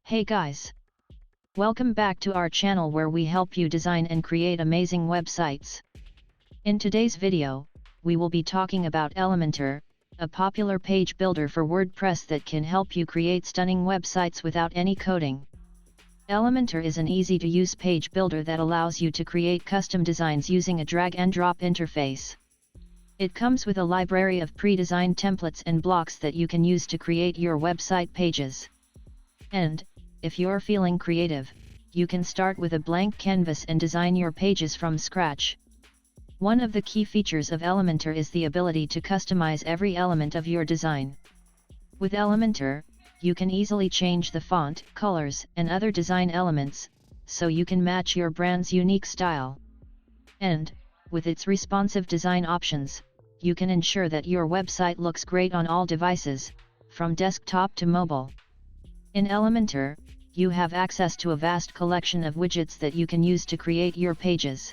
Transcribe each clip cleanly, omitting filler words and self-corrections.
Hey guys! Welcome back to our channel where we help you design and create amazing websites. In today's video, we will be talking about Elementor, a popular page builder for WordPress that can help you create stunning websites without any coding. Elementor is an easy-to-use page builder that allows you to create custom designs using a drag-and-drop interface. It comes with a library of pre-designed templates and blocks that you can use to create your website pages. And, if you're feeling creative, you can start with a blank canvas and design your pages from scratch. One of the key features of Elementor is the ability to customize every element of your design. With Elementor, you can easily change the font, colors, and other design elements, so you can match your brand's unique style. And, with its responsive design options, you can ensure that your website looks great on all devices, from desktop to mobile. In Elementor, you have access to a vast collection of widgets that you can use to create your pages.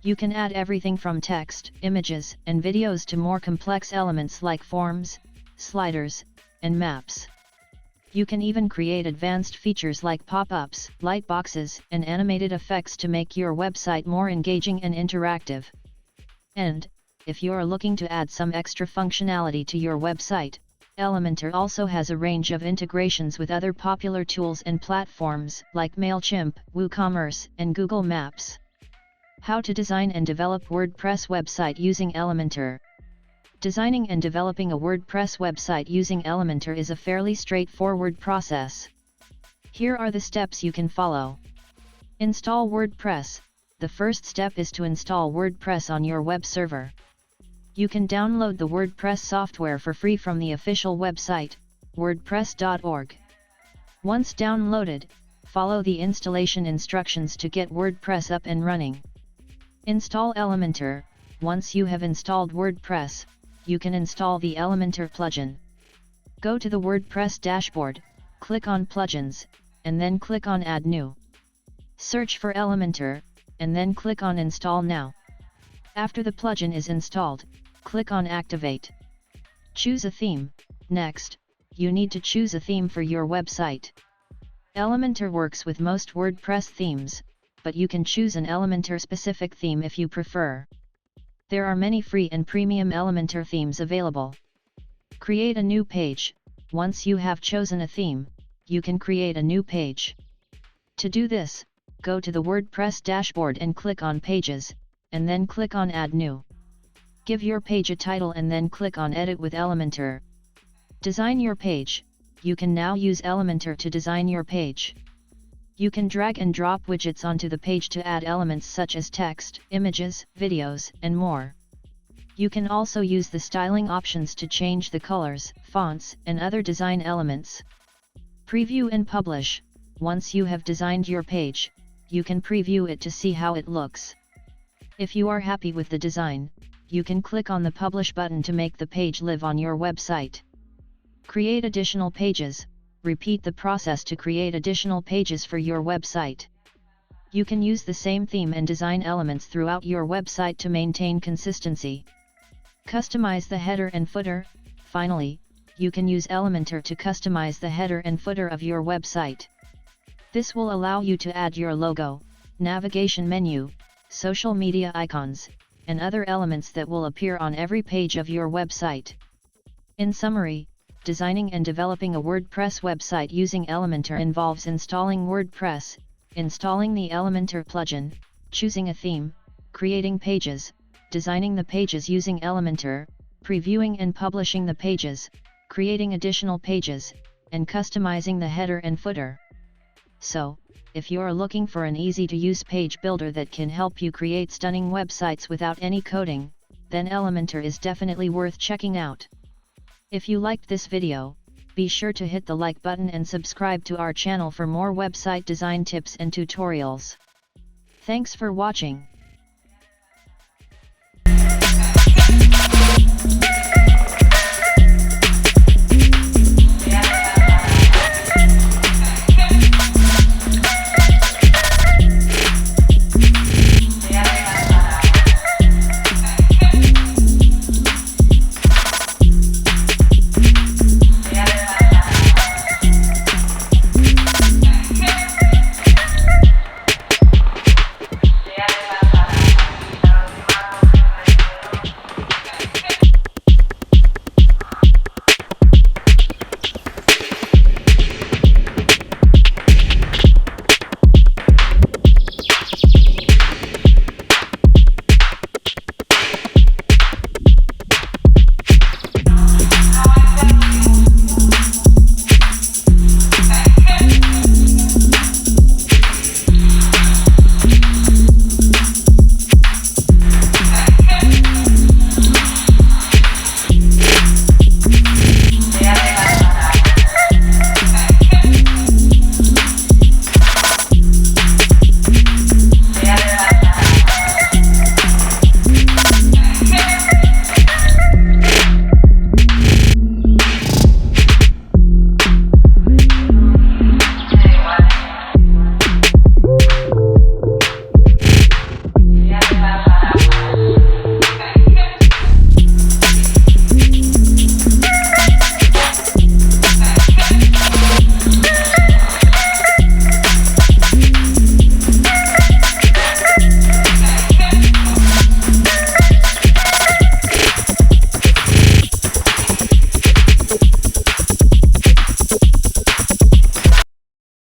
You can add everything from text, images, and videos to more complex elements like forms, sliders, and maps. You can even create advanced features like pop-ups, lightboxes, and animated effects to make your website more engaging and interactive. And, if you're looking to add some extra functionality to your website, Elementor also has a range of integrations with other popular tools and platforms like MailChimp, WooCommerce, and Google Maps. How to design and develop WordPress website using Elementor. Designing and developing a WordPress website using Elementor is a fairly straightforward process. Here are the steps you can follow. Install WordPress. The first step is to install WordPress on your web server. You can download the WordPress software for free from the official website, wordpress.org. Once downloaded, follow the installation instructions to get WordPress up and running. Install Elementor. Once you have installed WordPress, you can install the Elementor plugin. Go to the WordPress dashboard, click on Plugins, and then click on Add New. Search for Elementor, and then click on Install Now. After the plugin is installed, click on Activate. Choose a theme. Next, you need to choose a theme for your website. Elementor works with most WordPress themes, but you can choose an Elementor-specific theme if you prefer. There are many free and premium Elementor themes available. Create a new page. Once you have chosen a theme, you can create a new page. To do this, go to the WordPress dashboard and click on Pages, and then click on Add New. Give your page a title and then click on Edit with Elementor. Design your page. You can now use Elementor to design your page. You can drag and drop widgets onto the page to add elements such as text, images, videos, and more. You can also use the styling options to change the colors, fonts, and other design elements. Preview and publish. Once you have designed your page, you can preview it to see how it looks. If you are happy with the design, you can click on the Publish button to make the page live on your website. Create additional pages. Repeat the process to create additional pages for your website. You can use the same theme and design elements throughout your website to maintain consistency. Customize the header and footer. Finally, you can use Elementor to customize the header and footer of your website. This will allow you to add your logo, navigation menu, social media icons, and other elements that will appear on every page of your website. In summary, designing and developing a WordPress website using Elementor involves installing WordPress, installing the Elementor plugin, choosing a theme, creating pages, designing the pages using Elementor, previewing and publishing the pages, creating additional pages, and customizing the header and footer. So, if you're looking for an easy-to-use page builder that can help you create stunning websites without any coding, then Elementor is definitely worth checking out. If you liked this video, be sure to hit the like button and subscribe to our channel for more website design tips and tutorials. Thanks for watching.